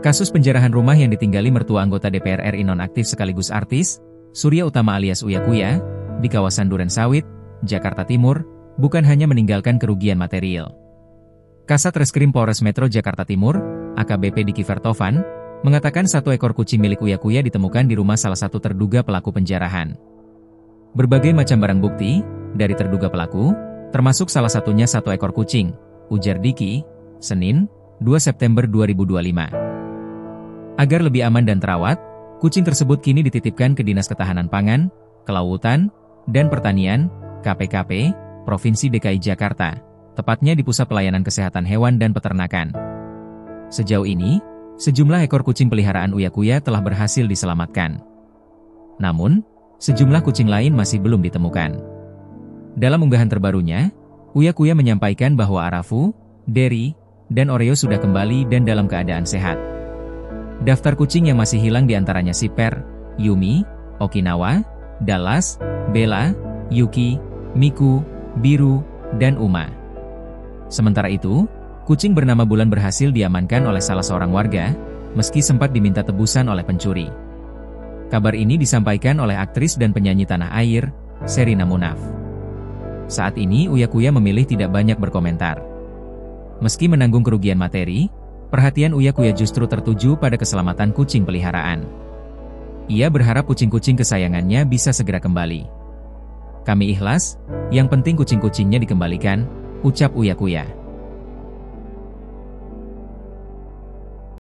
Kasus penjarahan rumah yang ditinggali mertua anggota DPR RI nonaktif sekaligus artis, Surya Utama alias Uya Kuya, di kawasan Durensawit, Jakarta Timur, bukan hanya meninggalkan kerugian material. Kasat Reskrim Polres Metro Jakarta Timur, AKBP Diki Vertovan, mengatakan 1 ekor kucing milik Uya Kuya ditemukan di rumah salah satu terduga pelaku penjarahan. Berbagai macam barang bukti dari terduga pelaku, termasuk salah satunya 1 ekor kucing, ujar Diki, Senin, 2 September 2025. Agar lebih aman dan terawat, kucing tersebut kini dititipkan ke Dinas Ketahanan Pangan, Kelautan, dan Pertanian, KPKP, Provinsi DKI Jakarta, tepatnya di Pusat Pelayanan Kesehatan Hewan dan Peternakan. Sejauh ini, sejumlah ekor kucing peliharaan Uya Kuya telah berhasil diselamatkan. Namun, sejumlah kucing lain masih belum ditemukan. Dalam unggahan terbarunya, Uya Kuya menyampaikan bahwa Arafu, Derry, dan Oreo sudah kembali dan dalam keadaan sehat. Daftar kucing yang masih hilang diantaranya Siper, Yumi, Okinawa, Dallas, Bella, Yuki, Miku, Biru, dan Uma. Sementara itu, kucing bernama Bulan berhasil diamankan oleh salah seorang warga, meski sempat diminta tebusan oleh pencuri. Kabar ini disampaikan oleh aktris dan penyanyi tanah air, Sherina Munaf. Saat ini Uya Kuya memilih tidak banyak berkomentar. Meski menanggung kerugian materi, perhatian Uya Kuya justru tertuju pada keselamatan kucing peliharaan. Ia berharap kucing-kucing kesayangannya bisa segera kembali. Kami ikhlas, yang penting kucing-kucingnya dikembalikan, ucap Uya Kuya.